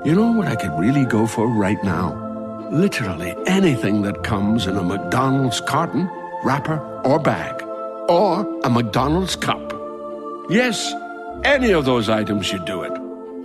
You know what I could really go for right now? Literally anything that comes in a McDonald's carton, wrapper, or bag. Or a McDonald's cup. Yes, any of those items should do it.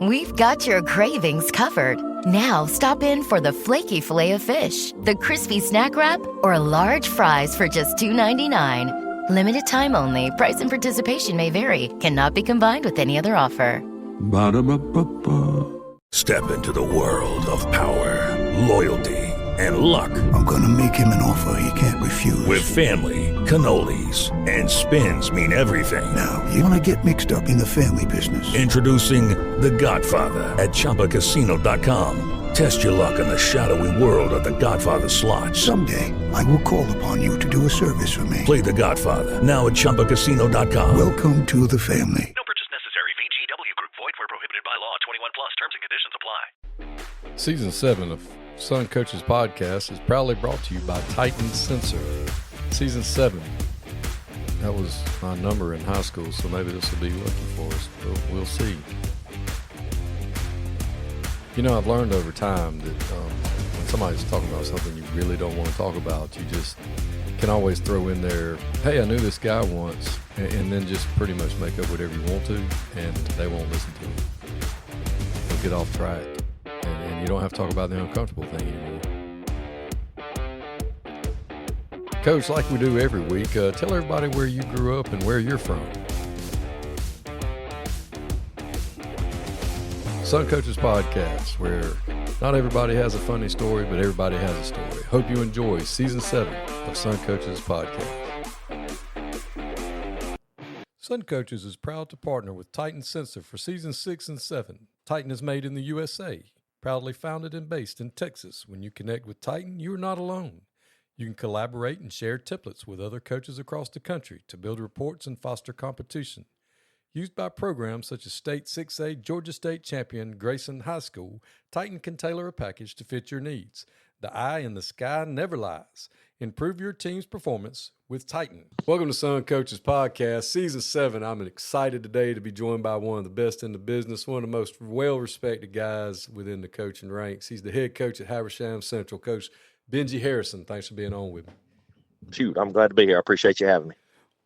We've got your cravings covered. Now stop in for the flaky Filet-O-Fish, the crispy snack wrap, or large fries for just $2.99. Limited time only. Price and participation may vary. Cannot be combined with any other offer. Ba-da-ba-ba-ba. Step into the world of power, loyalty, and luck. I'm going to make him an offer he can't refuse. With family, cannolis, and spins mean everything. Now, you want to get mixed up in the family business. Introducing The Godfather at ChumbaCasino.com. Test your luck in the shadowy world of The Godfather slot. Someday, I will call upon you to do a service for me. Play The Godfather now at ChumbaCasino.com. Welcome to the family. No purchase necessary. VGW Group. Void where prohibited by law. 21 plus. Terms and conditions apply. Season 7 of Sun Coaches Podcast is proudly brought to you by Titan Sensor. Season 7. That was my number in high school, so maybe this will be lucky for us, but we'll see. You know, I've learned over time that when somebody's talking about something you really don't want to talk about, you just can always throw in there, hey, I knew this guy once, and then just pretty much make up whatever you want to, and they won't listen to it. They'll get off track. And you don't have to talk about the uncomfortable thing anymore. Coach, like we do every week, tell everybody where you grew up and where you're from. Sun Coaches Podcast, where not everybody has a funny story, but everybody has a story. Hope you enjoy Season 7 of Sun Coaches Podcast. Sun Coaches is proud to partner with Titan Sensor for Season 6 and 7. Titan is made in the USA. Proudly founded and based in Texas. When you connect with Titan, you are not alone. You can collaborate and share templates with other coaches across the country to build reports and foster competition. Used by programs such as State 6A Georgia State champion Grayson High School, Titan can tailor a package to fit your needs. The eye in the sky never lies. Improve your team's performance with Titan. Welcome to Sun Coaches Podcast, Season 7. I'm excited today to be joined by one of the best in the business, one of the most well-respected guys within the coaching ranks. He's the head coach at Habersham Central, Coach Benji Harrison. Thanks for being on with me. Shoot, I'm glad to be here. I appreciate you having me.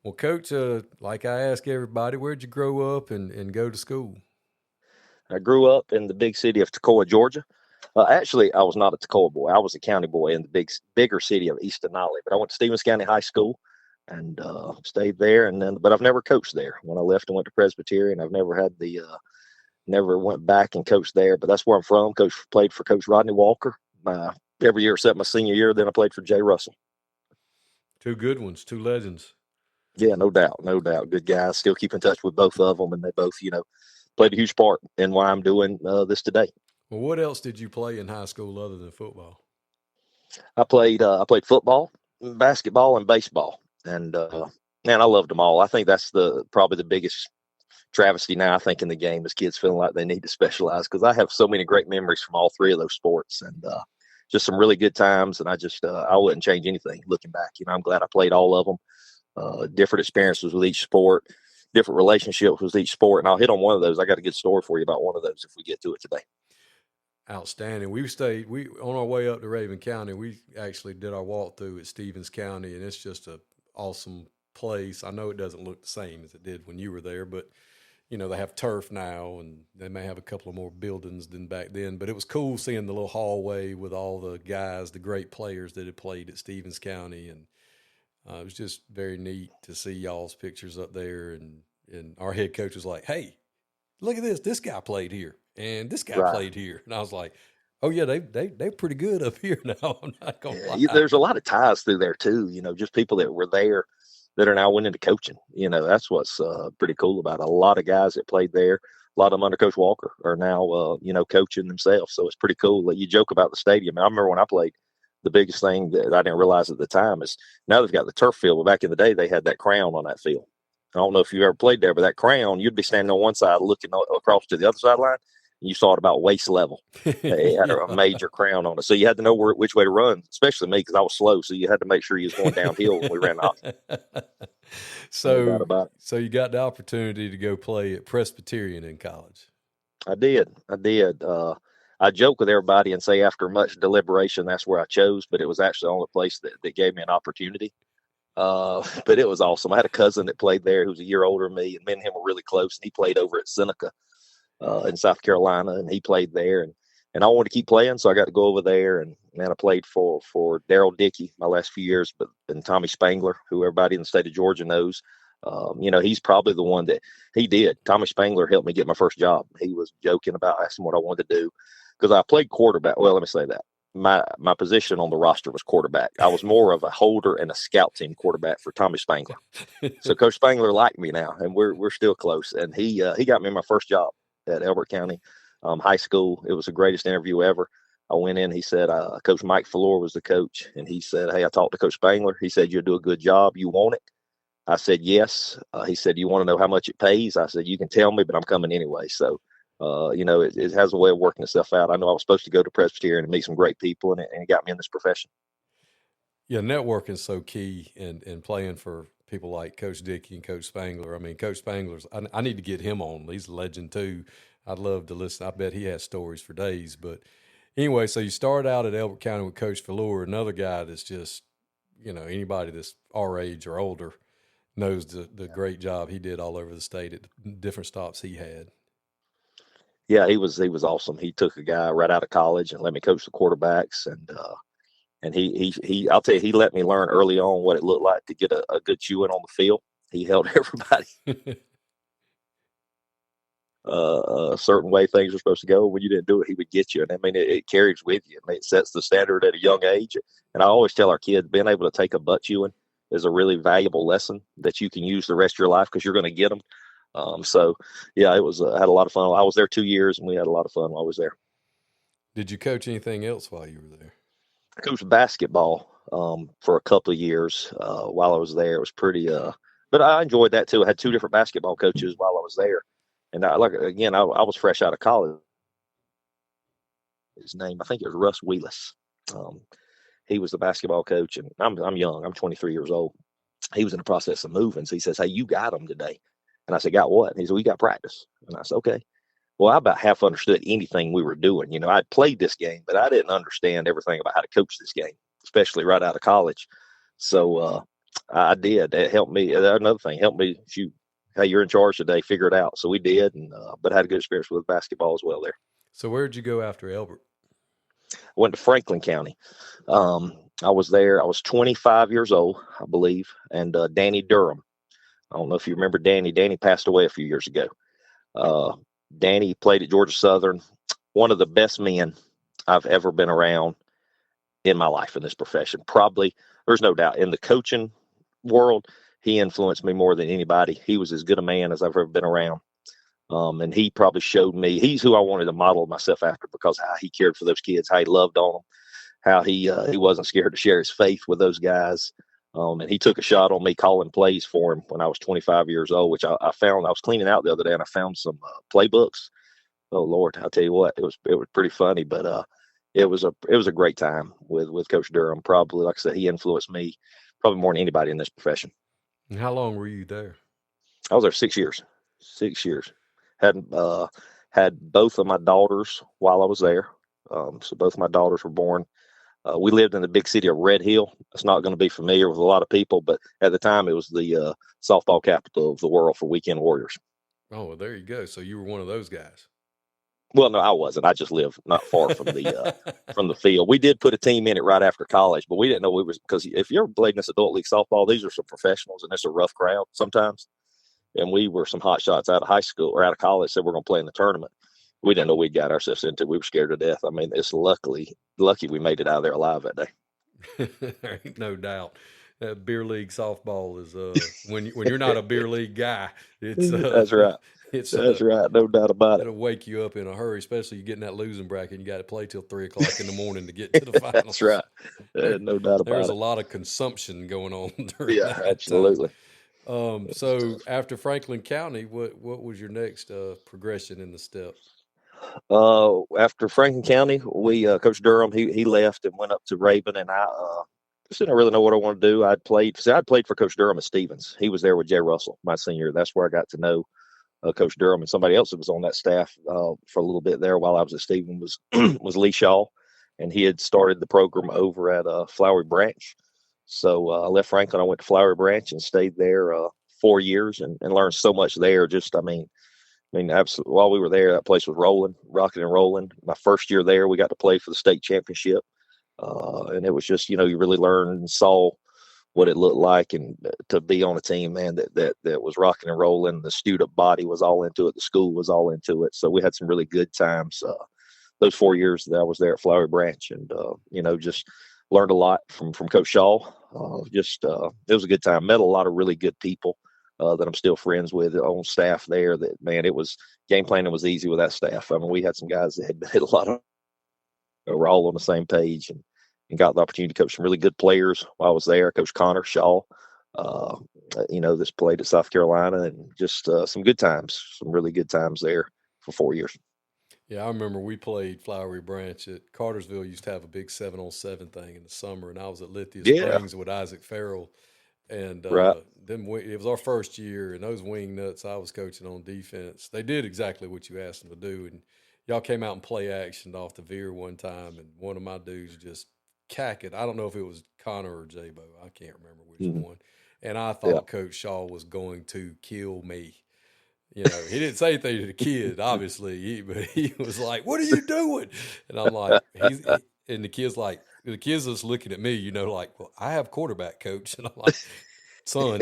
Well, Coach, like I ask everybody, where'd you grow up and go to school? I grew up in the big city of Toccoa, Georgia. Actually, I was not a Toccoa boy. I was a county boy in the bigger city of East Denali. But I went to Stevens County High School and stayed there. But I've never coached there. When I left, I went to Presbyterian. I've never had never went back and coached there. But that's where I'm from. Played for Coach Rodney Walker every year except my senior year. Then I played for Jay Russell. Two good ones, two legends. Yeah, no doubt. Good guys. Still keep in touch with both of them, and they both, played a huge part in why I'm doing this today. Well, what else did you play in high school other than football? I played football, basketball, and baseball, and man, I loved them all. I think that's probably the biggest travesty now, I think, in the game is kids feeling like they need to specialize, because I have so many great memories from all three of those sports, and just some really good times. And I wouldn't change anything looking back. I'm glad I played all of them. Different experiences with each sport, different relationships with each sport, and I'll hit on one of those. I got a good story for you about one of those if we get to it today. Outstanding. We on our way up to Raven County, we actually did our walkthrough at Stevens County, and it's just an awesome place. I know it doesn't look the same as it did when you were there, but they have turf now, and they may have a couple of more buildings than back then. But it was cool seeing the little hallway with all the guys, the great players that had played at Stevens County, and it was just very neat to see y'all's pictures up there. And our head coach was like, "Hey, look at this! This guy played here, and this guy played here." And I was like, "Oh yeah, they're pretty good up here now." I'm not gonna lie. There's a lot of ties through there too. Just people that were there that are now went into coaching. That's what's pretty cool about it. A lot of guys that played there, a lot of them under Coach Walker, are now coaching themselves. So it's pretty cool. You joke about the stadium. I remember when I played, the biggest thing that I didn't realize at the time is now they've got the turf field, but back in the day they had that crown on that field. I don't know if you ever played there, but that crown, you'd be standing on one side looking across to the other sideline, and you saw it about waist level. It had a major crown on it. So you had to know which way to run, especially me because I was slow. So you had to make sure you was going downhill when we ran off. So you got the opportunity to go play at Presbyterian in college. I did. I joke with everybody and say after much deliberation, that's where I chose, but it was actually the only place that gave me an opportunity. But it was awesome. I had a cousin that played there who was a year older than me, and me and him were really close. And he played over at Seneca in South Carolina, and he played there. And I wanted to keep playing, so I got to go over there. And man, I played for Daryl Dickey my last few years, and Tommy Spangler, who everybody in the state of Georgia knows. He's probably the one that he did. Tommy Spangler helped me get my first job. He was joking about asking what I wanted to do because I played quarterback. Well, let me say that. My position on the roster was quarterback. I was more of a holder and a scout team quarterback for Tommy Spangler. So Coach Spangler liked me now, and we're still close. And he got me my first job at Elbert County High School. It was the greatest interview ever. I went in. He said, Coach Mike Falleur was the coach, and he said, "Hey, I talked to Coach Spangler. He said, you'll do a good job. You want it?" I said, "Yes." He said, "You want to know how much it pays?" I said, "You can tell me, but I'm coming anyway." So, it has a way of working itself out. I know I was supposed to go to Presbyterian and meet some great people, and it got me in this profession. Yeah, networking is so key in playing for people like Coach Dickey and Coach Spangler. I mean, Coach Spangler's, I need to get him on. He's a legend too. I'd love to listen. I bet he has stories for days. But anyway, so you start out at Elbert County with Coach Falleur, another guy that's just, anybody that's our age or older knows the great job he did all over the state at different stops he had. Yeah, he was awesome. He took a guy right out of college and let me coach the quarterbacks, and he I'll tell you, he let me learn early on what it looked like to get a good chew in on the field. He held everybody a certain way things were supposed to go. When you didn't do it, he would get you. And I mean, it carries with you. I mean, it sets the standard at a young age. And I always tell our kids, being able to take a butt chewing is a really valuable lesson that you can use the rest of your life because you're going to get them. So yeah, it was, had a lot of fun. I was there 2 years and we had a lot of fun while I was there. Did you coach anything else while you were there? I coached basketball, for a couple of years, while I was there. It was pretty, but I enjoyed that too. I had 2 different basketball coaches while I was there. And I was fresh out of college. His name, I think it was Russ Wheelis. He was the basketball coach, and I'm young. I'm 23 years old. He was in the process of moving. So he says, "Hey, you got him today." And I said, "Got what?" And he said, "We got practice." And I said, "Okay." Well, I about half understood anything we were doing. I'd played this game, but I didn't understand everything about how to coach this game, especially right out of college. So I did. It helped me. Another thing, helped me shoot. Hey, you're in charge today. Figure it out. So we did, but I had a good experience with basketball as well there. So where did you go after Elbert? I went to Franklin County. I was there. I was 25 years old, I believe, and Danny Durham. I don't know if you remember Danny. Danny passed away a few years ago. Danny played at Georgia Southern. One of the best men I've ever been around in my life in this profession. Probably, there's no doubt, in the coaching world, he influenced me more than anybody. He was as good a man as I've ever been around. And he probably showed me, he's who I wanted to model myself after, because how he cared for those kids, how he loved on them, how he wasn't scared to share his faith with those guys. And he took a shot on me calling plays for him when I was 25 years old, which I found. I was cleaning out the other day and I found some playbooks. Oh Lord, I'll tell you what, it was pretty funny, but it was a great time with Coach Durham. Probably, like I said, he influenced me probably more than anybody in this profession. And how long were you there? I was there 6 years. 6 years. Had both of my daughters while I was there. So both of my daughters were born. We lived in the big city of Red Hill. It's not going to be familiar with a lot of people, but at the time it was the softball capital of the world for weekend warriors. Oh, well, there you go. So you were one of those guys. Well, no, I wasn't. I just lived not far from the from the field. We did put a team in it right after college, but we didn't know we was, because if you ever played in this adult league softball, these are some professionals and it's a rough crowd sometimes. And we were some hot shots out of high school or out of college, said we're going to play in the tournament. We didn't know we'd got ourselves into. We were scared to death. I mean, it's lucky we made it out of there alive that day. There ain't no doubt. Beer league softball is when you're not a beer league guy, it's that's right. That's right. No doubt about it. It'll wake you up in a hurry, especially you get in that losing bracket and you got to play till 3:00 in the morning to get to the finals. That's right. No doubt about it. There's a lot of consumption going on during that absolutely. So after Franklin County, what was your next progression in the steps? After Franklin County, we Coach Durham he left and went up to Raven, and I just didn't really know what I wanted to do. I'd played for Coach Durham at Stevens. He was there with Jay Russell my senior year. That's where I got to know Coach Durham, and somebody else that was on that staff for a little bit there while I was at Stephen was Lee Shaw, and he had started the program over at Flowery Branch. So I left Franklin. I went to Flowery Branch and stayed there 4 years and learned so much there. Just, I mean, absolutely. While we were there, that place was rolling, rocking and rolling. My first year there, we got to play for the state championship, and it was just, you really learned and saw what it looked like, and to be on a team, man, that was rocking and rolling. The student body was all into it. The school was all into it. So we had some really good times those 4 years that I was there at Flowery Branch, and just learned a lot from Coach Shaw. It was a good time. Met a lot of really good people that I'm still friends with on staff there. That, man, it was, game planning was easy with that staff. I mean, we had some guys that had a lot of, we're all on the same page, and got the opportunity to coach some really good players while I was there. Coach Connor Shaw, this played at South Carolina, and just some good times, some really good times there for 4 years. Yeah, I remember we played Flowery Branch at Cartersville. Used to have a big 7-on-7 thing in the summer, and I was at Lithia Springs with Isaac Farrell. And then it was our first year, and those wing nuts I was coaching on defense, they did exactly what you asked them to do. And y'all came out and play action off the veer one time, and one of my dudes just cacked. I don't know if it was Connor or J-Bo. I can't remember which one. And I thought Coach Shaw was going to kill me. He didn't say anything to the kid, obviously, but he was like, "What are you doing?" And I'm like, and the kid's just looking at me, like, "Well, I have quarterback, coach." And I'm like, "Son,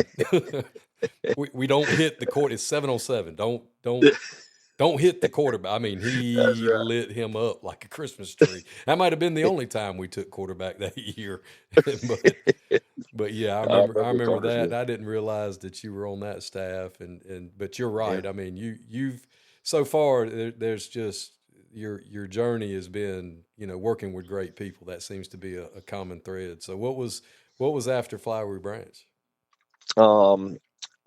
we don't hit the court. It's 7-on-7. Don't hit the quarterback." I mean, he lit him up like a Christmas tree. That might have been the only time we took quarterback that year. but yeah, I remember that. I didn't realize that you were on that staff, but you're right. Yeah. I mean, you've so far there's just your journey has been, working with great people. That seems to be a common thread. So what was after Flowery Branch?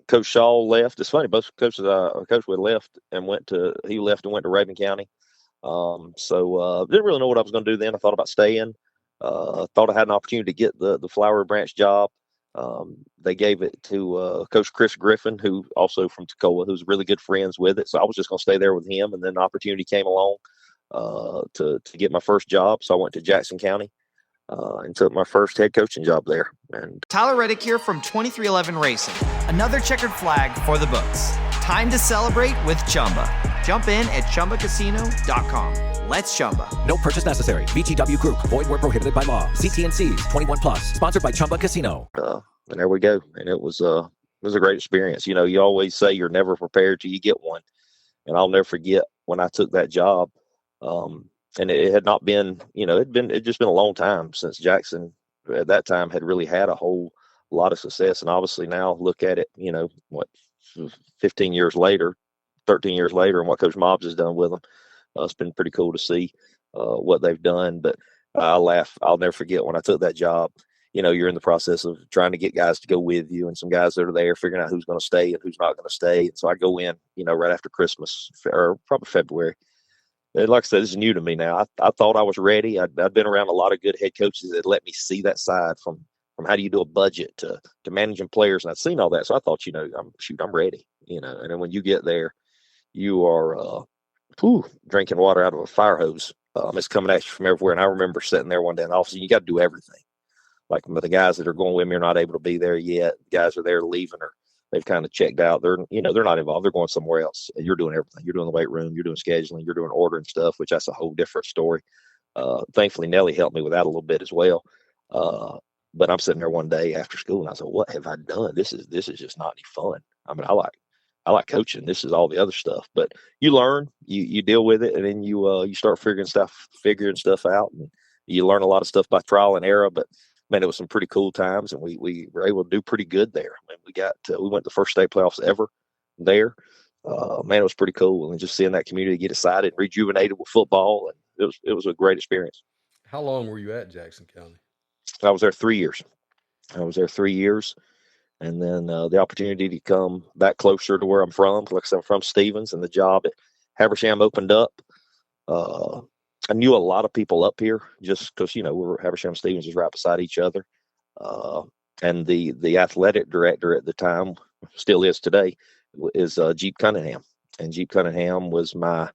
Coach Shaw left. It's funny, both coaches left and went to Raven County. Didn't really know what I was going to do then. I thought about staying. Thought I had an opportunity to get the Flowery Branch job. They gave it to Coach Chris Griffin, who also from Toccoa, who's really good friends with it. So I was just going to stay there with him, and then the opportunity came along to get my first job. So I went to Jackson County. And took my first head coaching job there. And Tyler Reddick here from 2311 Racing. Another checkered flag for the books. Time to celebrate with Chumba. Jump in at ChumbaCasino.com. Let's Chumba. No purchase necessary. VGW Group. Void where prohibited by law. CT&Cs. 21+. Sponsored by Chumba Casino. And there we go. And it was a great experience. You always say you're never prepared till you get one. And I'll never forget when I took that job. And it had not been, it'd just been a long time since Jackson at that time had really had a whole lot of success. And obviously now look at it, 15 years later, 13 years later, and what Coach Mobbs has done with them. It's been pretty cool to see what they've done. But I laugh. I'll never forget when I took that job. You're in the process of trying to get guys to go with you, and some guys that are there figuring out who's going to stay and who's not going to stay. And so I go in, right after Christmas or probably February. And like I said, this is new to me now. I thought I was ready. I'd been around a lot of good head coaches that let me see that side from how do you do a budget to managing players. And I'd seen all that. So I thought, I'm ready, And then when you get there, you are drinking water out of a fire hose. It's coming at you from everywhere. And I remember sitting there one day in the office, and you got to do everything. Like the guys that are going with me are not able to be there yet. Guys are there leaving, or they've kind of checked out. They're not involved. They're going somewhere else. You're doing everything. You're doing the weight room. You're doing scheduling. You're doing ordering stuff, which that's a whole different story. Thankfully, Nelly helped me with that a little bit as well. But I'm sitting there one day after school, and I said, "What have I done? This is just not any fun." I mean, I like coaching. This is all the other stuff. But you learn, you deal with it, and then you start figuring stuff out, and you learn a lot of stuff by trial and error. But man, it was some pretty cool times, and we were able to do pretty good there. I mean, we went to the first state playoffs ever there. Man, it was pretty cool, and just seeing that community get excited, rejuvenated with football, and it was a great experience. How long were you at Jackson County? I was there 3 years. And then the opportunity to come back closer to where I'm from. Like I said, I'm from Stevens, and the job at Habersham opened up. I knew a lot of people up here just because, Habersham and Stevens is right beside each other. And the athletic director at the time, still is today, is Jeep Cunningham. And Jeep Cunningham was my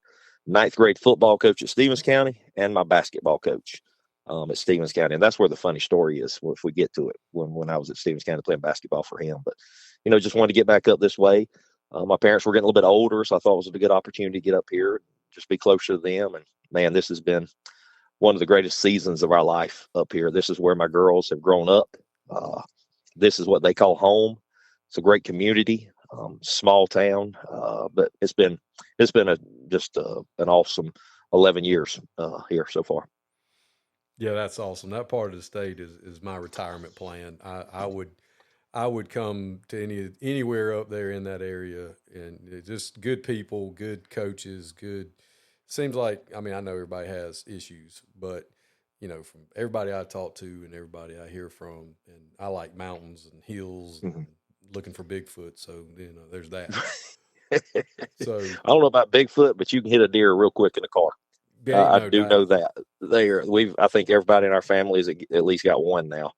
ninth grade football coach at Stevens County and my basketball coach at Stevens County. And that's where the funny story is if we get to it, when I was at Stevens County playing basketball for him. But, just wanted to get back up this way. My parents were getting a little bit older, so I thought it was a good opportunity to get up here, just be closer to them. And, man, this has been one of the greatest seasons of our life up here. This is where my girls have grown up. This is what they call home. It's a great community, small town, but it's been an awesome 11 years here so far. Yeah, that's awesome. That part of the state is my retirement plan. I would come to anywhere up there in that area, and just good people, good coaches, good. Seems like, I know everybody has issues, but from everybody I talk to and everybody I hear from, and I like mountains and hills and looking for Bigfoot. So, there's that. So I don't know about Bigfoot, but you can hit a deer real quick in a car. I do know that. I think everybody in our family has at least got one now,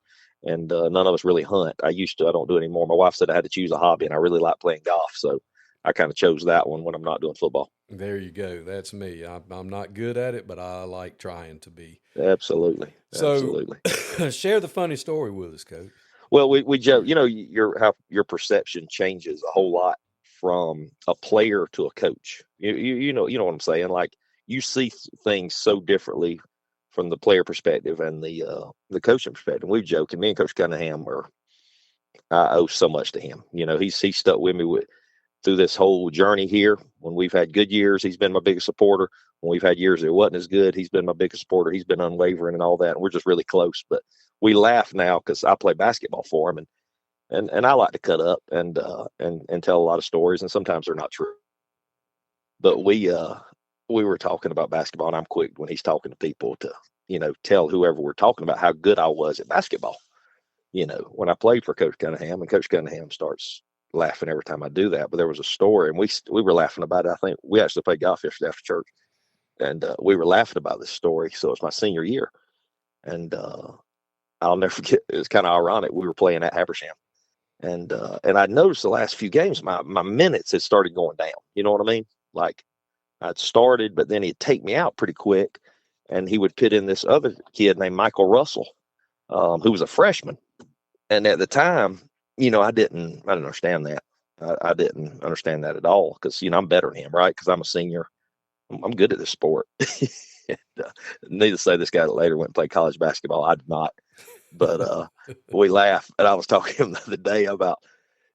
and none of us really hunt. I used to. I don't do it anymore. My wife said I had to choose a hobby, and I really like playing golf, so I kind of chose that one when I'm not doing football. There you go. That's me. I'm not good at it, but I like trying to be. Absolutely. So, absolutely. Share the funny story with us, Coach. Well, we joke. How your perception changes a whole lot from a player to a coach. You know what I'm saying? Like, you see things so differently from the player perspective and the coaching perspective. We joke, and me and Coach Cunningham I owe so much to him. He's stuck with me through this whole journey here. When we've had good years, he's been my biggest supporter. When we've had years that it wasn't as good, he's been my biggest supporter. He's been unwavering and all that. And we're just really close. But we laugh now because I play basketball for him, and I like to cut up and tell a lot of stories, and sometimes they're not true. But we were talking about basketball, and I'm quick when he's talking to people to tell whoever we're talking about how good I was at basketball. When I played for Coach Cunningham, and Coach Cunningham starts laughing every time I do that. But there was a story, and we were laughing about it. I think we actually played golf yesterday after church, and we were laughing about this story. So it's my senior year, and I'll never forget. It was kind of ironic. We were playing at Habersham, and I noticed the last few games my minutes had started going down. You know what I mean? Like, I'd started, but then he'd take me out pretty quick, and he would put in this other kid named Michael Russell, who was a freshman. And at the time, I didn't understand that. I didn't understand that at all because, I'm better than him, right? Because I'm a senior. I'm good at this sport. Needless to say, this guy later went and played college basketball. I did not. But we laughed. And I was talking to him the other day about,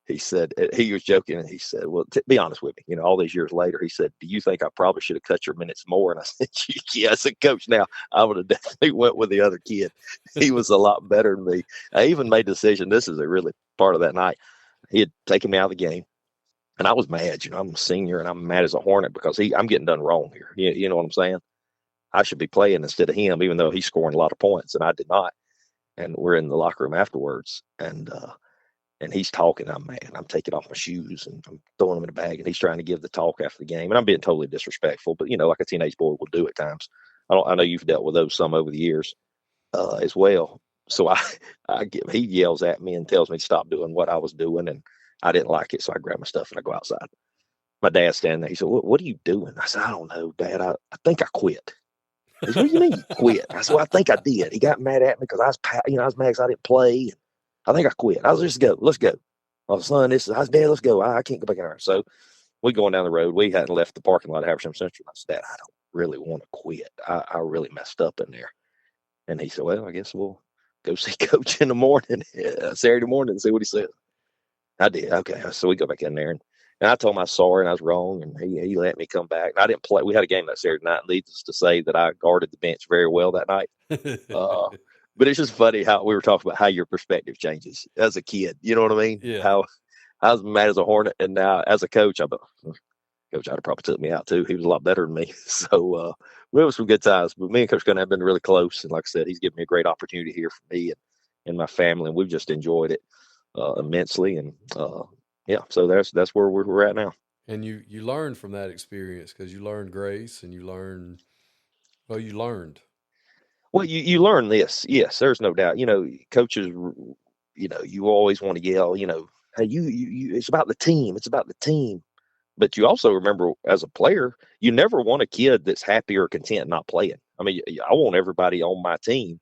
he said, he was joking, and he said, well, be honest with me, all these years later, he said, do you think I probably should have cut your minutes more? And I said, yeah, as a coach now, I would have definitely went with the other kid. He was a lot better than me. I even made a decision. This is a really part of that night. He had taken me out of the game, and I was mad. I'm a senior, and I'm mad as a hornet because I'm getting done wrong here. You know what I'm saying? I should be playing instead of him, even though he's scoring a lot of points, and I did not. And we're in the locker room afterwards, and he's talking. I'm mad. I'm taking off my shoes and I'm throwing them in the bag. And he's trying to give the talk after the game. And I'm being totally disrespectful, but like a teenage boy will do at times. I know you've dealt with those some over the years as well. So he yells at me and tells me to stop doing what I was doing, and I didn't like it. So I grab my stuff and I go outside. My dad's standing there. He said, what are you doing? I said, I don't know, Dad. I think I quit. He said, what do you mean you quit? I said, well, I think I did. He got mad at me because I was mad because I didn't play. I think I quit. I was just go. Let's go. Oh, son, Dad, let's go. I can't go back in there. So we going down the road. We hadn't left the parking lot of Habersham Central. I said, Dad, I don't really want to quit. I really messed up in there. And he said, well, I guess we'll go see Coach in the morning, Saturday morning, and see what he says. I did. Okay. So we go back in there, and I told him I was sorry and I was wrong, and he let me come back. And I didn't play. We had a game that Saturday night. Needless to say that I guarded the bench very well that night. But it's just funny how we were talking about how your perspective changes as a kid. You know what I mean? Yeah. How I was mad as a hornet, and now as a coach, Coach I'd have probably took me out too. He was a lot better than me. So it was some good times. But me and Coach Gunn have been really close, and like I said, he's given me a great opportunity here for me and my family, and we've just enjoyed it immensely. And so that's where we're at now. And you learned from that experience because you learned grace, and you learned. Well, you learn this. Yes, there's no doubt. Coaches, you always want to yell, hey, you it's about the team. It's about the team. but you also remember as a player, you never want a kid that's happy or content not playing. I mean, I want everybody on my team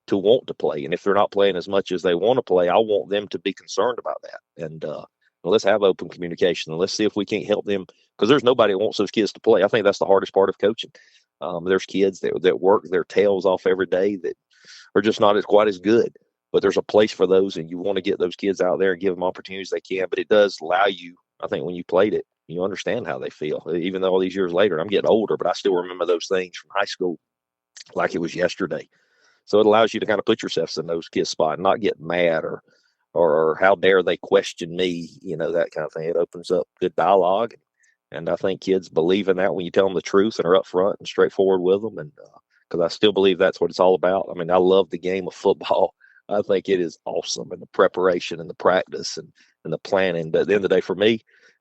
to want to play. And if they're not playing as much as they want to play, I want them to be concerned about that. And well, let's have open communication and let's see if we can't help them, because there's nobody that wants those kids to play. I think that's the hardest part of coaching. There's kids that work their tails off every day that are just not quite as good, but there's a place for those, and you want to get those kids out there and give them opportunities they can. But it does allow you, I think, when you played it, you understand how they feel. Even though all these years later, I'm getting older, but I still remember those things from high school like it was yesterday. So it allows you to kind of put yourself in those kids' spot and not get mad or how dare they question me, that kind of thing. It opens up good dialogue. And I think kids believe in that when you tell them the truth and are upfront and straightforward with them. And because I still believe that's what it's all about. I mean, I love the game of football. I think it is awesome, and the preparation and the practice and the planning. But at the end of the day, for me,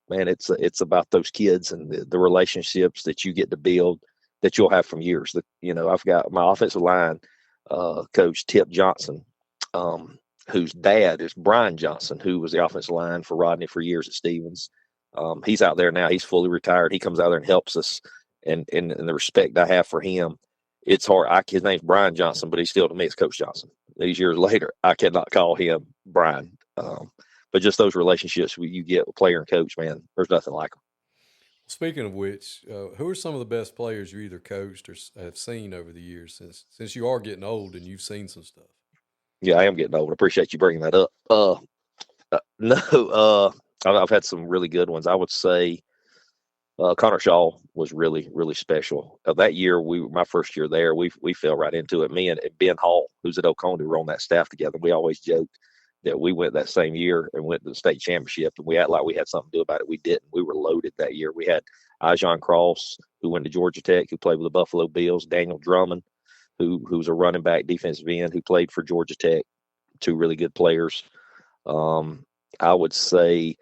man, it's about those kids and the relationships that you get to build that you'll have from years. I've got my offensive line coach, Tip Johnson, whose dad is Brian Johnson, who was the offensive line for Rodney for years at Stevens. He's out there now. He's fully retired. He comes out there and helps us. And the respect I have for him, it's hard. His name's Brian Johnson, but he's still, to me, it's Coach Johnson. These years later, I cannot call him Brian. But just those relationships you get with player and coach, man, there's nothing like them. Speaking of which, who are some of the best players you either coached or have seen over the years, since you are getting old and you've seen some stuff? Yeah, I am getting old. I appreciate you bringing that up. I've had some really good ones. I would say Connor Shaw was really, really special. That year, my first year there, we fell right into it. Me and Ben Hall, who's at Oconee, we were on that staff together. We always joked that we went that same year and went to the state championship, and we act like we had something to do about it. We didn't. We were loaded that year. We had Ajon Cross, who went to Georgia Tech, who played with the Buffalo Bills, Daniel Drummond, who's a running back, defensive end, who played for Georgia Tech, two really good players. I would say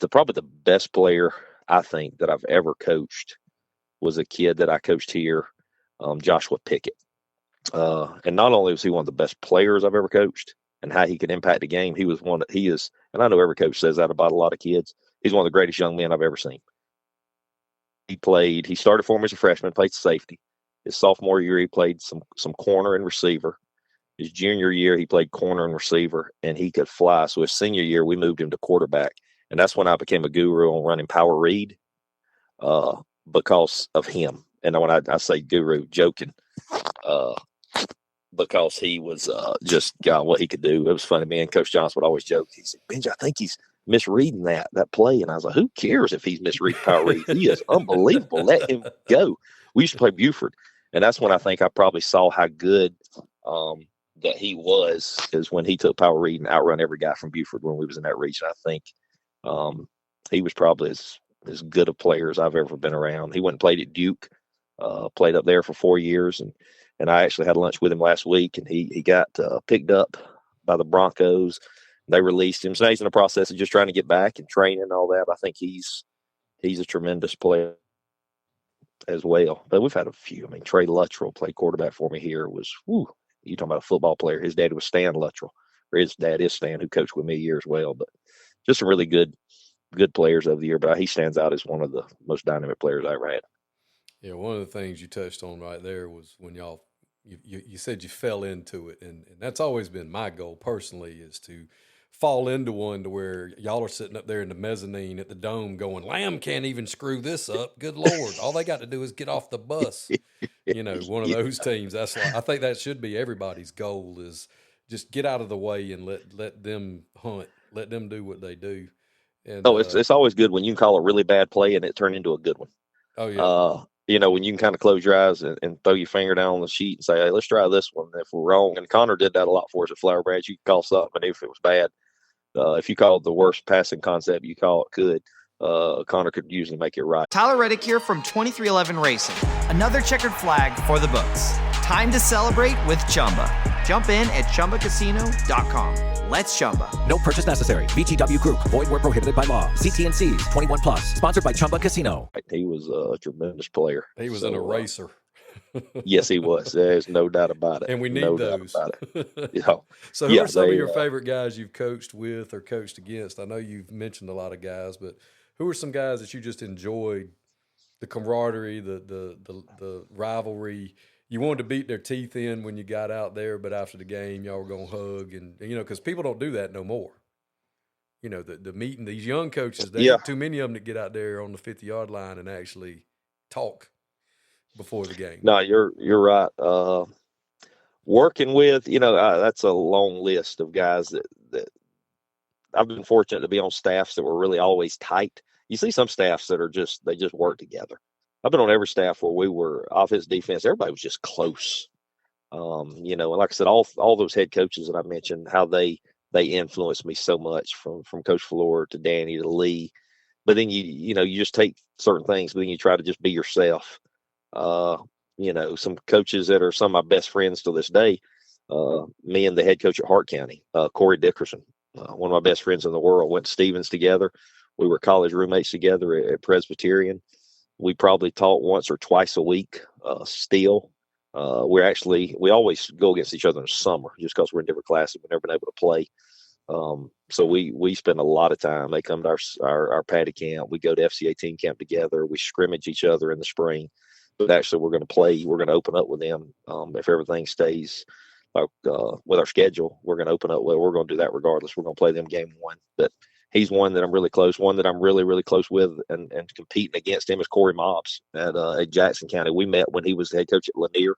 probably the best player I think that I've ever coached was a kid that I coached here, Joshua Pickett. And not only was he one of the best players I've ever coached and how he could impact the game, and I know every coach says that about a lot of kids, he's one of the greatest young men I've ever seen. He started for me as a freshman, played safety. His sophomore year, he played some corner and receiver. His junior year, he played corner and receiver, and he could fly. So his senior year, we moved him to quarterback. And that's when I became a guru on running power read because of him. And when I say guru, joking, because he was just got what he could do. It was funny. Me and Coach Johnson would always joke. He said, Benji, I think he's misreading that play. And I was like, who cares if he's misreading power read? He is unbelievable. Let him go. We used to play Buford. And that's when I think I probably saw how good that he was, is when he took power read and outrun every guy from Buford when we was in that region. I think he was probably as good a player as I've ever been around. He went and played at Duke, played up there for 4 years. And I actually had lunch with him last week, and he got picked up by the Broncos. They released him. So now he's in the process of just trying to get back and training and all that. I think he's a tremendous player as well. But we've had a few. I mean, Trey Luttrell played quarterback for me here. You talking about a football player. His daddy was Stan Luttrell, or his dad is Stan, who coached with me a year as well. But just some really good players of the year. But he stands out as one of the most dynamic players I ever had. Yeah, one of the things you touched on right there was when you said you fell into it. And that's always been my goal personally, is to fall into one to where y'all are sitting up there in the mezzanine at the Dome going, Lamb can't even screw this up. Good Lord. All they got to do is get off the bus. One of those teams. I think that should be everybody's goal, is just get out of the way and let them hunt, let them do what they do. And, it's always good when you can call a really bad play and it turn into a good one. Oh yeah. When you can kind of close your eyes and throw your finger down on the sheet and say, hey, let's try this one. If we're wrong, and Connor did that a lot for us at Flower Branch, you could call something if it was bad. If you called the worst passing concept you call it could, Connor could usually make it right. Tyler Reddick here from 2311 Racing. Another checkered flag for the books. Time to celebrate with Chumba. Jump in at ChumbaCasino.com. Let's Chumba. No purchase necessary. VGW Group. Void where prohibited by law. CT&Cs. 21+. Sponsored by Chumba Casino. He was a tremendous player. He was an eraser. Yes, he was. There's no doubt about it. And we need those. So who are some of your favorite guys you've coached with or coached against? I know you've mentioned a lot of guys, but who are some guys that you just enjoyed the camaraderie, the rivalry? You wanted to beat their teeth in when you got out there, but after the game, y'all were going to hug. And because people don't do that no more. The meeting, these young coaches, they ain't too many of them that get out there on the 50-yard line and actually talk before the game. No, you're right. Working with, that's a long list of guys that I've been fortunate to be on staffs that were really always tight. You see some staffs that they just work together. I've been on every staff where we were offense, defense. Everybody was just close. And like I said, all those head coaches that I mentioned, how they influenced me so much, from Coach Falleur to Danny to Lee. But then you just take certain things, but then you try to just be yourself. Some coaches that are some of my best friends to this day, me and the head coach at Hart County, Corey Dickerson, one of my best friends in the world, went to Stevens together. We were college roommates together at Presbyterian. We probably taught once or twice a week still. We always go against each other in the summer just because we're in different classes. We've never been able to play. So we spend a lot of time. They come to our patty camp. We go to FCA team camp together. We scrimmage each other in the spring. But actually, we're going to play. We're going to open up with them if everything stays with our schedule. We're going to open up. Well, we're going to do that regardless. We're going to play them game one. But he's one that I'm really close. One that I'm really, really close with, and competing against him is Corey Mobbs at Jackson County. We met when he was the head coach at Lanier.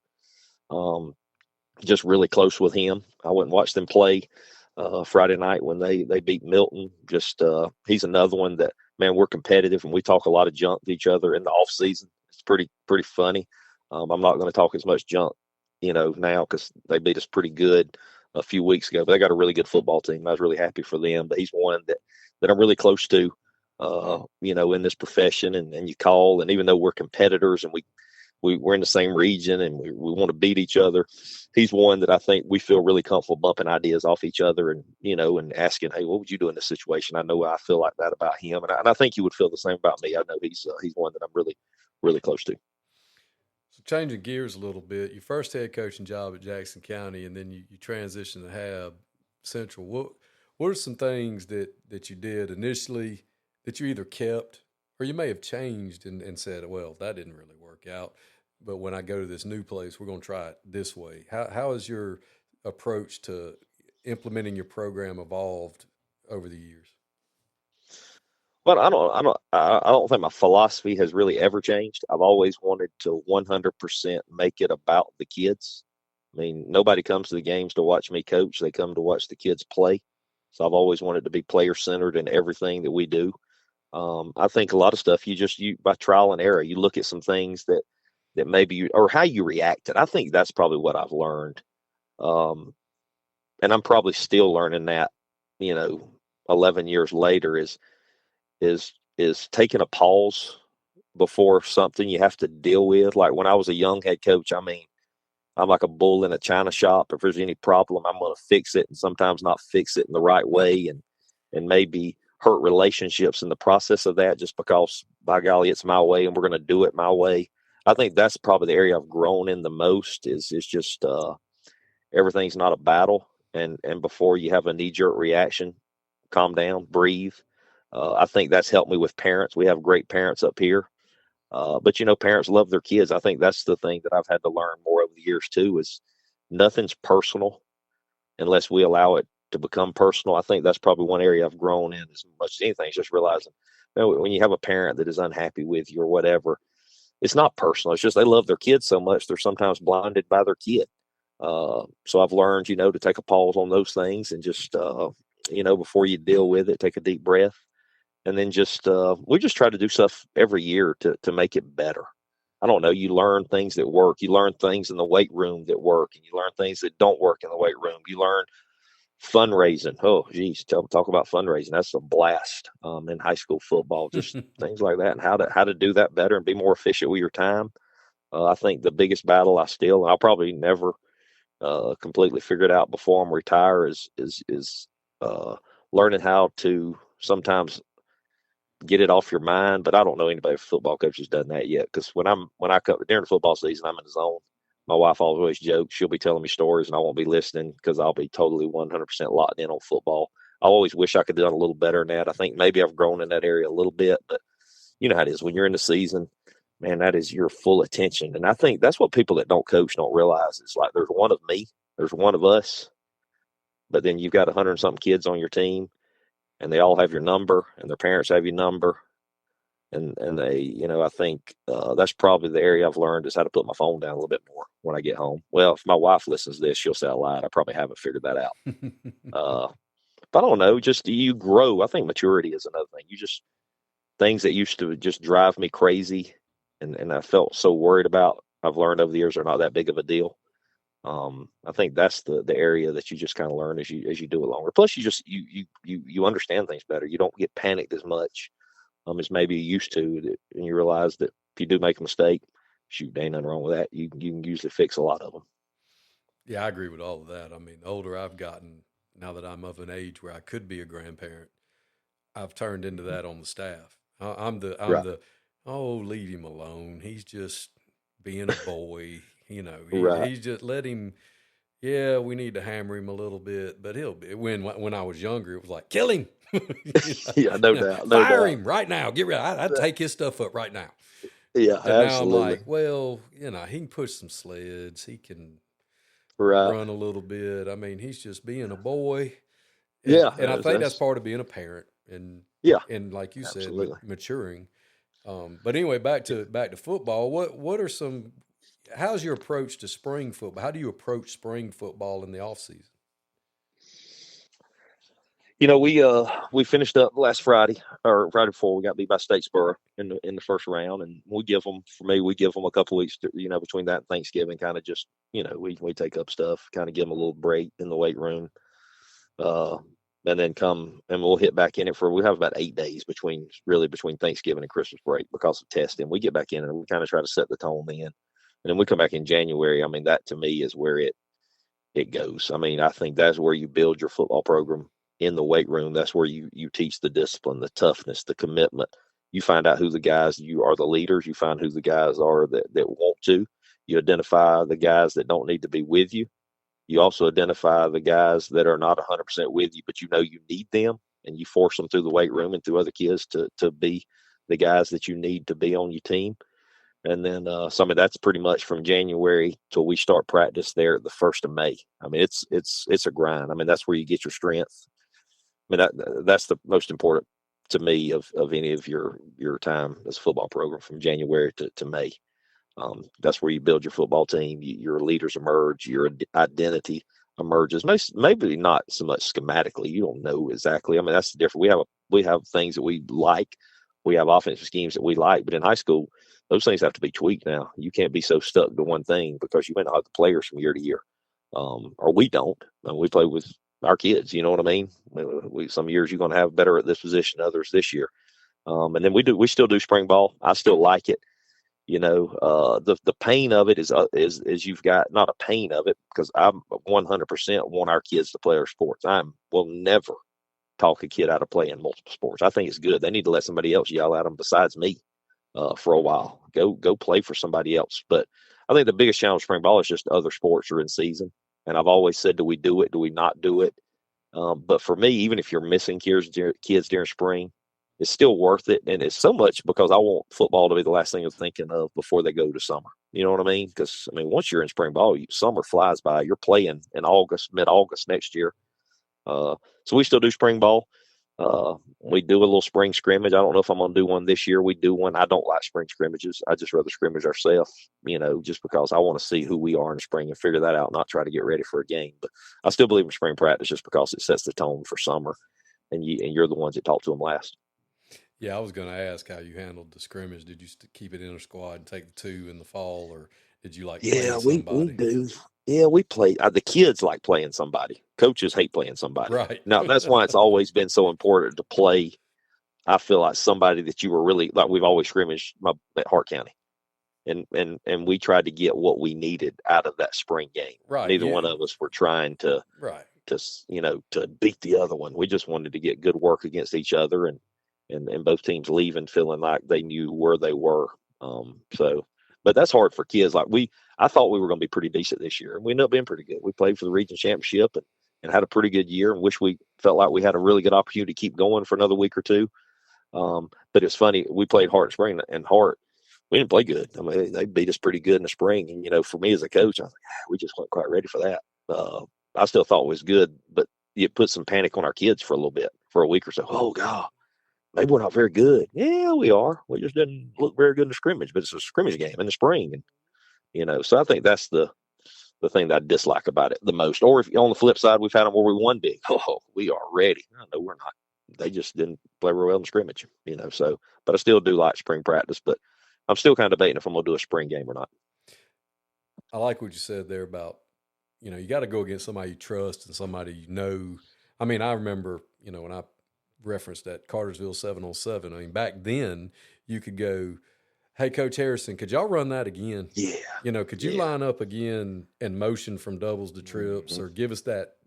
Just really close with him. I went and watched them play Friday night when they beat Milton. He's another one that, man, we're competitive and we talk a lot of junk to each other in the off season. It's pretty funny. I'm not going to talk as much junk, now, because they beat us pretty good a few weeks ago. But they got a really good football team. I was really happy for them. But he's one that I'm really close to, in this profession. And you call, and even though we're competitors and we're in the same region and we want to beat each other, he's one that I think we feel really comfortable bumping ideas off each other and, and asking, hey, what would you do in this situation? I know I feel like that about him. And I think he would feel the same about me. I know he's one that I'm really, really close to. So changing gears a little bit, your first head coaching job at Jackson County, and then you transition to Hab Central. What are some things that you did initially that you either kept or you may have changed and said, well, that didn't really work out, but when I go to this new place, we're going to try it this way? How has your approach to implementing your program evolved over the years? Well, I don't think my philosophy has really ever changed. I've always wanted to 100% make it about the kids. I mean, nobody comes to the games to watch me coach. They come to watch the kids play. So I've always wanted to be player-centered in everything that we do. I think a lot of stuff, you by trial and error, you look at some things that maybe or how you reacted. I think that's probably what I've learned. And I'm probably still learning that, 11 years later is taking a pause before something you have to deal with. Like when I was a young head coach, I mean, I'm like a bull in a china shop. If there's any problem, I'm going to fix it, and sometimes not fix it in the right way, and maybe hurt relationships in the process of that, just because, by golly, it's my way and we're going to do it my way. I think that's probably the area I've grown in the most is just everything's not a battle. And before you have a knee-jerk reaction, calm down, breathe. I think that's helped me with parents. We have great parents up here. But, parents love their kids. I think that's the thing that I've had to learn more over the years, too, is nothing's personal unless we allow it to become personal. I think that's probably one area I've grown in as much as anything, is just realizing when you have a parent that is unhappy with you or whatever, it's not personal. It's just they love their kids so much, they're sometimes blinded by their kid. So I've learned, to take a pause on those things and just, before you deal with it, take a deep breath. And then we just try to do stuff every year to make it better. I don't know. You learn things that work. You learn things in the weight room that work, and you learn things that don't work in the weight room. You learn fundraising. Oh, geez, talk about fundraising. That's a blast in high school football. Just things like that, and how to do that better and be more efficient with your time. I think the biggest battle and I'll probably never completely figure it out before I'm retired is learning how to sometimes get it off your mind. But I don't know anybody football coach has done that yet, because when I come during the football season, I'm in the zone. My wife always jokes, she'll be telling me stories and I won't be listening because I'll be totally 100% locked in on football. I always wish I could have done a little better than that. I think maybe I've grown in that area a little bit, but you know how it is when you're in the season, man, that is your full attention. And I think that's what people that don't coach don't realize. It's like there's one of me, there's one of us, but then you've got 100 and something kids on your team, and they all have your number, and their parents have your number. And they, you know, I think that's probably the area I've learned is how to put my phone down a little bit more when I get home. Well, if my wife listens to this, she'll say I lied. I probably haven't figured that out. But I don't know, just you grow. I think maturity is another thing. You just, things that used to just drive me crazy and I felt so worried about, I've learned over the years are not that big of a deal. I think that's the area that you just kind of learn as you do it longer. Plus you just, you understand things better. You don't get panicked as much. As maybe you used to, and you realize that if you do make a mistake, shoot, there ain't nothing wrong with that. You can usually fix a lot of them. Yeah, I agree with all of that. I mean, the older I've gotten, now that I'm of an age where I could be a grandparent, I've turned into that on the staff. I'm the leave him alone. He's just being a boy, you know. He's just let him. Yeah, we need to hammer him a little bit, but he'll be. When I was younger, it was like kill him. Yeah, no doubt. Fire him right now. Get rid. I'd take his stuff up right now. Yeah, and absolutely. Now I'm like, well, you know, he can push some sleds. He can run a little bit. I mean, he's just being a boy. And, and I think that's part of being a parent. And and like you said, maturing. But anyway, back to football. What are some? How's your approach to spring football? How do you approach spring football in the off season? You know, we finished up last Friday or Friday before we got beat by Statesboro in the first round, and we give them a couple weeks, between that and Thanksgiving, kind of just, we take up stuff, kind of give them a little break in the weight room, and then come and we'll hit back in it we have about 8 days between Thanksgiving and Christmas break because of testing. We get back in and we kind of try to set the tone then, and then we come back in January. I mean, that to me is where it goes. I mean, I think that's where you build your football program. In the weight room, that's where you teach the discipline, the toughness, the commitment. You find out who the guys, you are the leaders. You find who the guys are that want to. You identify the guys that don't need to be with you. You also identify the guys that are not 100% with you, but you need them, and you force them through the weight room and through other kids to be the guys that you need to be on your team. And then that's pretty much from January till we start practice there the 1st of May. I mean, it's a grind. I mean, that's where you get your strength. I mean, that's the most important to me of any of your time as a football program from January to May. That's where you build your football team. Your leaders emerge. Your identity emerges. Maybe not so much schematically. You don't know exactly. I mean, that's the difference. We have things that we like. We have offensive schemes that we like. But in high school, those things have to be tweaked now. You can't be so stuck to one thing because you may not have the players from year to year. Or we don't. We play with our kids, you know what I mean? Some years you're going to have better at this position, others this year. And then we still do spring ball. I still like it. The pain of it is you've got not a pain of it because I'm 100% want our kids to play our sports. Will never talk a kid out of playing multiple sports. I think it's good. They need to let somebody else yell at them besides me for a while. Go play for somebody else. But I think the biggest challenge of spring ball is just other sports are in season. And I've always said, do we do it? Do we not do it? But for me, even if you're missing kids during spring, it's still worth it. And it's so much because I want football to be the last thing I'm thinking of before they go to summer. You know what I mean? Because, once you're in spring ball, summer flies by. You're playing in mid-August next year. So we still do spring ball. We do a little spring scrimmage. I don't know if I'm going to do one this year. We do one. I don't like spring scrimmages. I just rather scrimmage ourselves, just because I want to see who we are in the spring and figure that out, not try to get ready for a game. But I still believe in spring practice just because it sets the tone for summer, and you're the ones that talk to them last. Yeah, I was going to ask how you handled the scrimmage. Did you keep it in a squad and take the 2 in the fall, or did you play somebody? We do. Yeah, we play. The kids like playing somebody. Coaches hate playing somebody. Right. Now, that's why it's always been so important to play, I feel like, somebody that you were really – like we've always scrimmaged at Hart County. And we tried to get what we needed out of that spring game. Right. Neither one of us were trying to beat the other one. We just wanted to get good work against each other and both teams leaving feeling like they knew where they were. But that's hard for kids. I thought we were going to be pretty decent this year, and we ended up being pretty good. We played for the region championship and had a pretty good year, and wish we felt like we had a really good opportunity to keep going for another week or two. But it's funny, we played Hart in spring, and Hart, we didn't play good. I mean, they beat us pretty good in the spring. And, you know, for me as a coach, I was like, we just weren't quite ready for that. I still thought it was good, but it put some panic on our kids for a little bit, for a week or so. Oh, God, maybe we're not very good. Yeah, we are. We just didn't look very good in the scrimmage, but it's a scrimmage game in the spring. And, you know, so I think that's the thing that I dislike about it the most. Or if on the flip side, we've had them where we won big. Oh, we are ready. No, we're not. They just didn't play real well in the scrimmage, you know. So, but I still do like spring practice, but I'm still kind of debating if I'm going to do a spring game or not. I like what you said there about, you know, you got to go against somebody you trust and somebody you know. I mean, I remember, you know, when I referenced that Cartersville 7-on-7, I mean, back then you could go, hey, Coach Harrison, could y'all run that again? Yeah. You know, could you line up again and motion from doubles to trips or give us that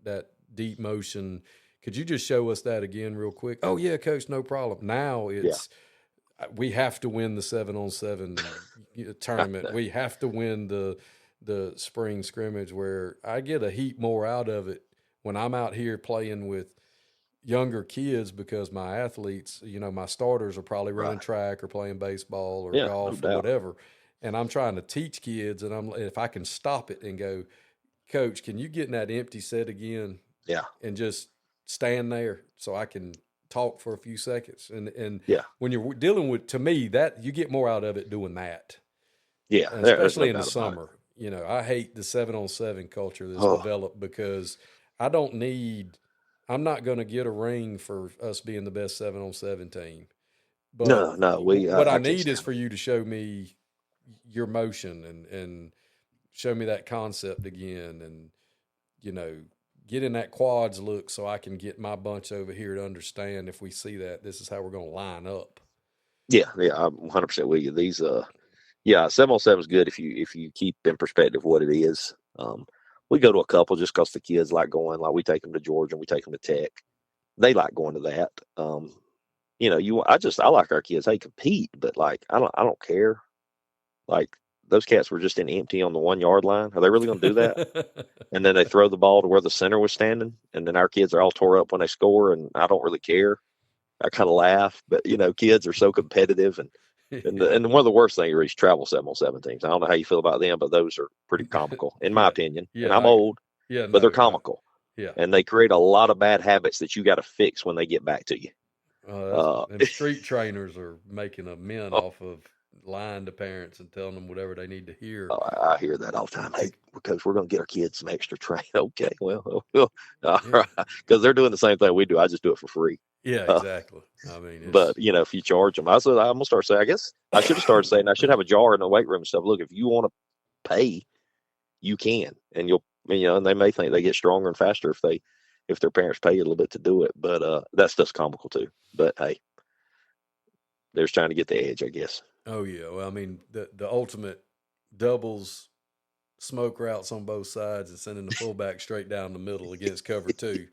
deep motion? Could you just show us that again real quick? Oh, yeah, Coach, no problem. Now it's we have to win the 7-on-7 tournament. We have to win the spring scrimmage, where I get a heap more out of it when I'm out here playing with younger kids, because my athletes, you know, my starters are probably running track or playing baseball or golf or whatever. And I'm trying to teach kids, and if I can stop it and go, Coach, can you get in that empty set again? Yeah. And just stand there so I can talk for a few seconds. And when you're dealing with, to me, that you get more out of it doing that. Yeah. And especially in the summer. You know, I hate the 7-on-7 culture that's developed, because I'm not going to get a ring for us being the best 7-on-7 team. But no. What I need is for you to show me your motion and show me that concept again, and, you know, get in that quads look so I can get my bunch over here to understand, if we see that, this is how we're going to line up. Yeah, I'm 100% with you. These 7-on-7 is good if you keep in perspective what it is. We go to a couple just because the kids like going. Like, we take them to Georgia and we take them to Tech. They like going to that. You know, I like our kids. They compete, but like I don't care. Like, those cats were just in empty on the 1 yard line. Are they really going to do that? And then they throw the ball to where the center was standing, and then our kids are all tore up when they score, and I don't really care. I kind of laugh, but, you know, kids are so competitive, and one of the worst things are these travel 7-on-7 teams. I don't know how you feel about them, but those are pretty comical, in my opinion. And I'm old, but they're comical. Yeah. And they create a lot of bad habits that you got to fix when they get back to you. And street trainers are making a mint off of lying to parents and telling them whatever they need to hear. Oh, I hear that all the time. Hey, because we're going to get our kids some extra training. Okay, well, all right. Because they're doing the same thing we do. I just do it for free. Yeah, exactly. I mean, but, you know, if you charge them, I'm going to start saying, I guess I should have started saying, I should have a jar in the weight room and stuff. Look, if you want to pay, you can. And and they may think they get stronger and faster if their parents pay you a little bit to do it. But that stuff's comical too. But hey, they're just trying to get the edge, I guess. Oh yeah. Well, I mean, the ultimate doubles smoke routes on both sides and sending the fullback straight down the middle against cover 2.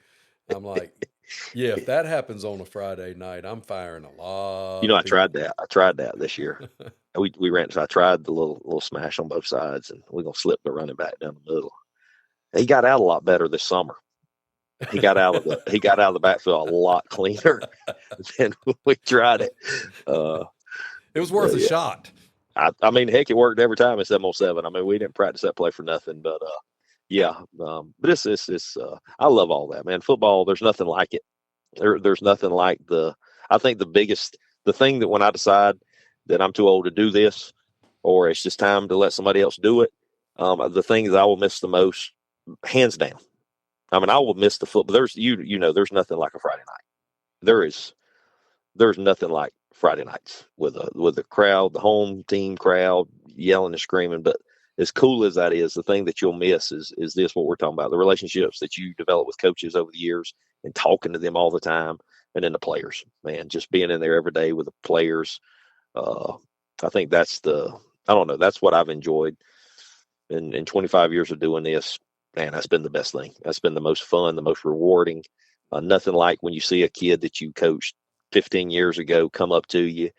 I'm like, yeah, if that happens on a Friday night, I'm firing a lot. You know, I tried that this year. we ran. So I tried the little smash on both sides, and we're gonna slip the running back down the middle. He got out a lot better this summer. He got out of the backfield a lot cleaner than we tried it. It was worth a shot. I mean, heck, it worked every time at 7-on-7. I mean, we didn't practice that play for nothing, but but it's I love all that, man. Football, there's nothing like it. There's nothing like I think the thing that when I decide that I'm too old to do this, or it's just time to let somebody else do it, the thing that I will miss the most, hands down. I mean, I will miss the football. There's there's nothing like a Friday night. There's nothing like Friday nights with the crowd, the home team crowd yelling and screaming. But as cool as that is, the thing that you'll miss is this, what we're talking about, the relationships that you develop with coaches over the years and talking to them all the time. And then the players, man, just being in there every day with the players. I think that's that's what I've enjoyed in 25 years of doing this. Man, that's been the best thing. That's been the most fun, the most rewarding. Nothing like when you see a kid that you coached 15 years ago come up to you.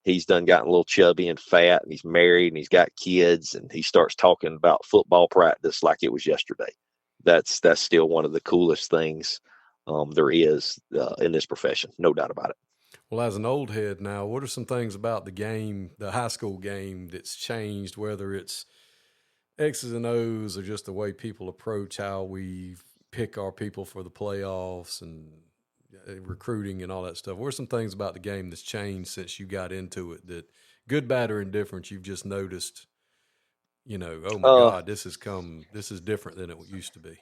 He's gotten a little chubby and fat, and he's married, and he's got kids, and he starts talking about football practice like it was yesterday. That's still one of the coolest things there is in this profession. No doubt about it. Well, as an old head now, what are some things about the game, the high school game, that's changed, whether it's X's and O's or just the way people approach how we pick our people for the playoffs and recruiting and all that stuff? What are some things about the game that's changed since you got into it that, good, bad, or indifferent, you've just noticed, oh my God, this is different than it used to be?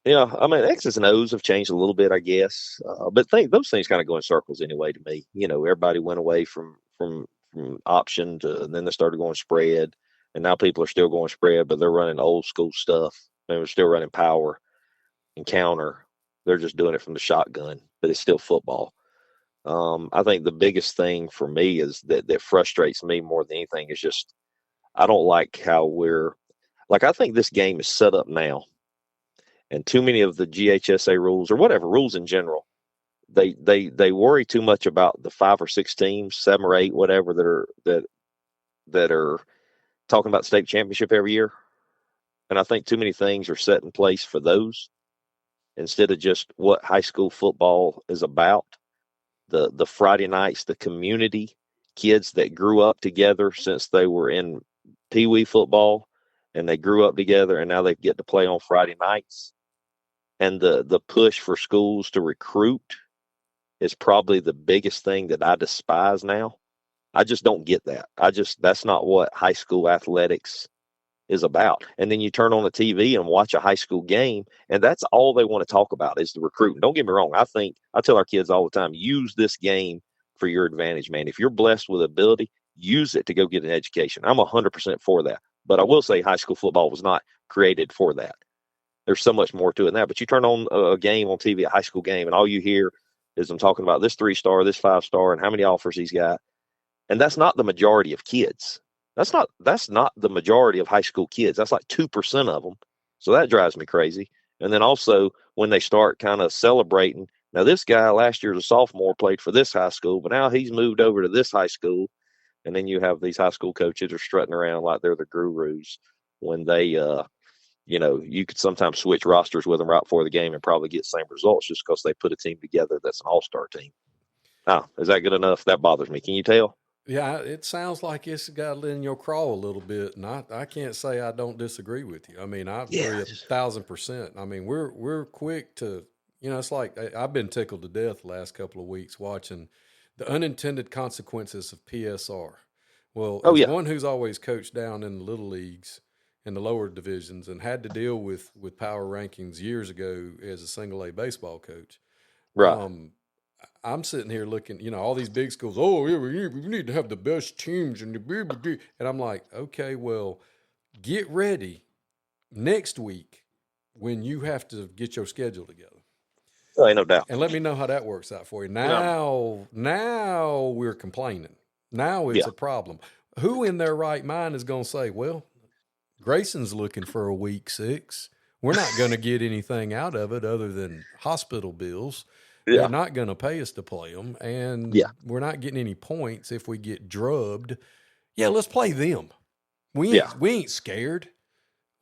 Yeah, I mean, X's and O's have changed a little bit, I guess. But those things kind of go in circles anyway to me. Everybody went away from option to, and then they started going spread. And now people are still going spread, but they're running old school stuff. They're still running power and counter. They're just doing it from the shotgun, but it's still football. I think the biggest thing for me is that frustrates me more than anything is just I don't like how I think this game is set up now. And too many of the GHSA rules or whatever rules in general, they worry too much about the 5 or 6 teams, 7 or 8, whatever that are talking about state championship every year. And I think too many things are set in place for those instead of just what high school football is about. The Friday nights, the community, kids that grew up together since they were in Pee Wee football and they grew up together and now they get to play on Friday nights. And the push for schools to recruit is probably the biggest thing that I despise now. I just don't get that. That's not what high school athletics is about. And then you turn on the TV and watch a high school game, and that's all they want to talk about is the recruiting. Don't get me wrong. I tell our kids all the time, use this game for your advantage, man. If you're blessed with ability, use it to go get an education. I'm 100% for that. But I will say high school football was not created for that. There's so much more to it than that. But you turn on a game on TV, a high school game, and all you hear is them talking about this 3-star, this 5-star, and how many offers he's got. And that's not the majority of kids. That's not the majority of high school kids. That's like 2% of them. So that drives me crazy. And then also when they start kind of celebrating, now this guy last year as a sophomore played for this high school, but now he's moved over to this high school. And then you have these high school coaches are strutting around like they're the gurus when they, you could sometimes switch rosters with them right before the game and probably get the same results just because they put a team together that's an all-star team. Now, is that good enough? That bothers me. Can you tell? Yeah, it sounds like it's got in your craw a little bit, and I can't say I don't disagree with you. I mean, I agree 1,000%. I mean, we're quick to, it's like I've been tickled to death the last couple of weeks watching the unintended consequences of PSR. Well, as one who's always coached down in the little leagues, in the lower divisions, and had to deal with power rankings years ago as a single A baseball coach. Right. I'm sitting here looking, all these big schools, we need to have the best teams and I'm like, okay, well, get ready next week when you have to get your schedule together. Oh, ain't no doubt. And let me know how that works out for you. Now we're complaining. Now it's a problem. Who in their right mind is going to say, well, Grayson's looking for a week 6. We're not going to get anything out of it other than hospital bills. They're not going to pay us to play them, and we're not getting any points if we get drubbed. Yeah, let's play them. We ain't scared.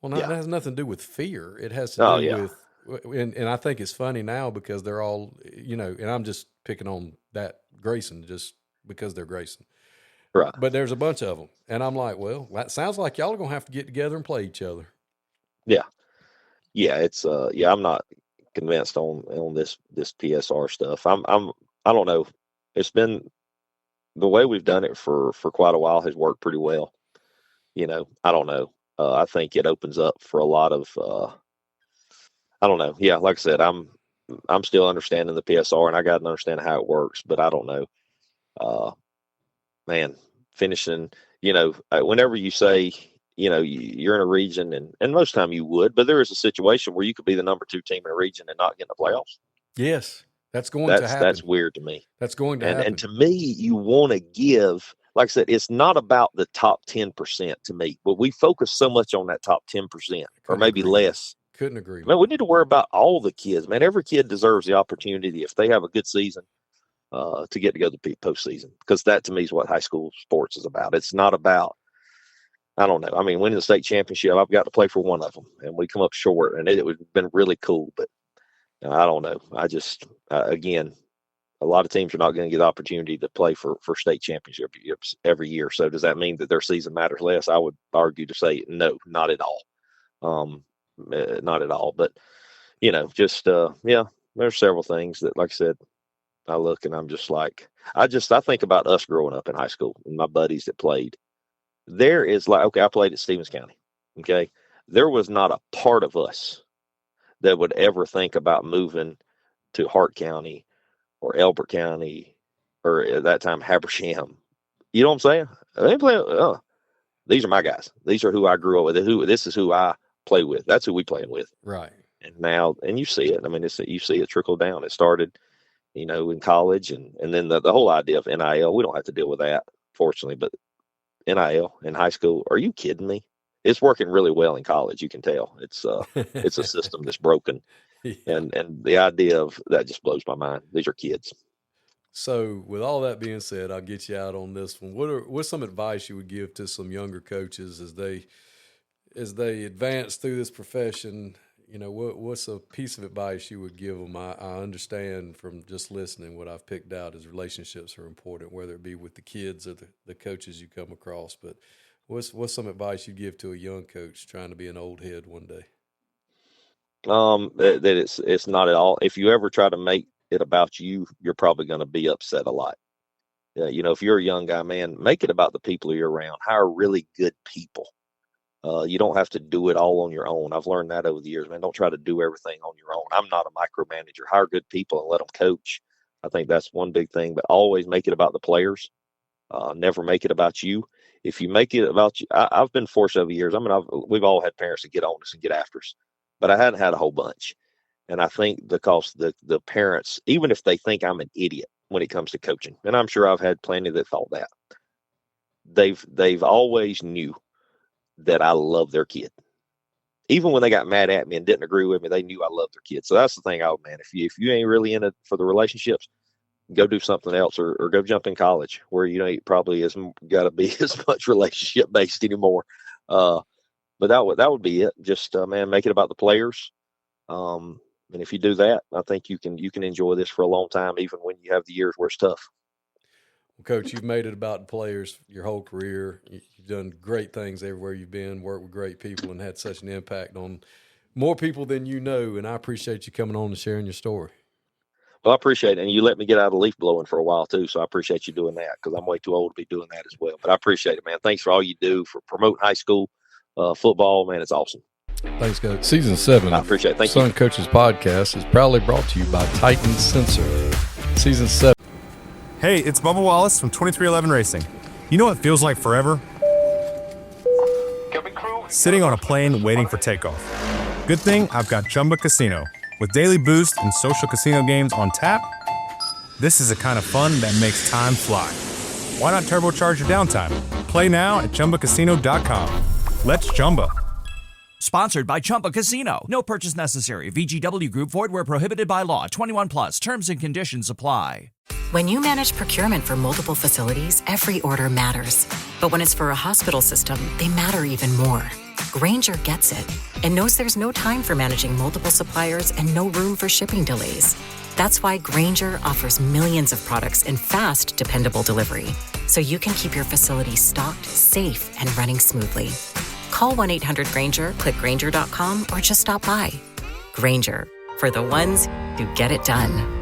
Well, that has nothing to do with fear. It has to do with, and I think it's funny now because they're all, and I'm just picking on that Grayson just because they're Grayson. Right. But there's a bunch of them, and I'm like, well, that sounds like y'all are going to have to get together and play each other. Yeah. Yeah, it's I'm not convinced on this PSR stuff. I don't know. It's been the way we've done it for quite a while has worked pretty well. I don't know. I think it opens up for a lot of I don't know. Yeah, like I said, I'm still understanding the PSR and I got to understand how it works, but I don't know. Man, finishing, whenever you say, you're in a region and most time you would, but there is a situation where you could be the number 2 team in a region and not get in the playoffs. Yes. That's going to happen. That's weird to me. That's going to happen. And to me, you want to give, like I said, it's not about the top 10% to me, but we focus so much on that top 10% or maybe less. Couldn't agree. Man, we need to worry about all the kids, man. Every kid deserves the opportunity if they have a good season to get to go to the postseason, because that to me is what high school sports is about. It's not about, I don't know. I mean, winning the state championship, I've got to play for one of them, and we come up short, and it would have been really cool. But I don't know. I just, again, a lot of teams are not going to get the opportunity to play for state championships every year. So does that mean that their season matters less? I would argue to say no, not at all. Not at all. But, just, there's several things that, like I said, I look and I'm just like, I think about us growing up in high school and my buddies that played. There is like, okay, I played at Stevens County. Okay. There was not a part of us that would ever think about moving to Hart County or Elbert County, or at that time, Habersham. You know what I'm saying? They play. These are my guys. These are who I grew up with. This is who I play with. That's who we playing with. Right. And now, and you see it. I mean, you see it trickle down. It started, in college, and then the whole idea of NIL. We don't have to deal with that, fortunately, but NIL in high school. Are you kidding me? It's working really well in college. You can tell. It's a system that's broken. Yeah. And the idea of that just blows my mind. These are kids. So with all that being said, I'll get you out on this one. What's some advice you would give to some younger coaches as they advance through this profession? What's a piece of advice you would give them? I understand from just listening, what I've picked out is relationships are important, whether it be with the kids or the coaches you come across. But what's some advice you give to a young coach trying to be an old head one day? That it's not at all. If you ever try to make it about you, you're probably going to be upset a lot. If you're a young guy, man, make it about the people you're around. Hire really good people. You don't have to do it all on your own. I've learned that over the years, man. Don't try to do everything on your own. I'm not a micromanager. Hire good people and let them coach. I think that's one big thing, but always make it about the players. Never make it about you. If you make it about you, I've been forced over the years. I mean, we've all had parents that get on us and get after us, but I hadn't had a whole bunch. And I think because the parents, even if they think I'm an idiot when it comes to coaching, and I'm sure I've had plenty that thought that, they've always knew that I love their kid. Even when they got mad at me and didn't agree with me, they knew I loved their kid. So that's the thing, man, if you ain't really in it for the relationships, go do something else or go jump in college where it probably isn't got to be as much relationship based anymore. But that would be it. Just, man, make it about the players. And if you do that, I think you can enjoy this for a long time, even when you have the years where it's tough. Well, Coach, you've made it about the players your whole career. You've done great things everywhere you've been, worked with great people, and had such an impact on more people than you know. And I appreciate you coming on and sharing your story. Well, I appreciate it. And you let me get out of leaf blowing for a while, too. So I appreciate you doing that because I'm way too old to be doing that as well. But I appreciate it, man. Thanks for all you do for promoting high school football. Man, it's awesome. Thanks, Coach. Season 7 I appreciate it. Thank Sun you. Coaches Podcast is proudly brought to you by Titan Sensor. Season 7. Hey, it's Bubba Wallace from 2311 Racing. You know what feels like forever? Sitting on a plane waiting for takeoff. Good thing I've got Chumba Casino. With daily boost and social casino games on tap, this is the kind of fun that makes time fly. Why not turbocharge your downtime? Play now at ChumbaCasino.com. Let's Chumba. Sponsored by Chumba Casino. No purchase necessary. VGW Group. Void where prohibited by law. 21 plus. Terms and conditions apply. When you manage procurement for multiple facilities, every order matters. But when it's for a hospital system, they matter even more. Grainger gets it and knows there's no time for managing multiple suppliers and no room for shipping delays. That's why Grainger offers millions of products in fast, dependable delivery, so you can keep your facility stocked, safe, and running smoothly. Call 1-800-GRAINGER, click Grainger.com, or just stop by. Grainger, for the ones who get it done.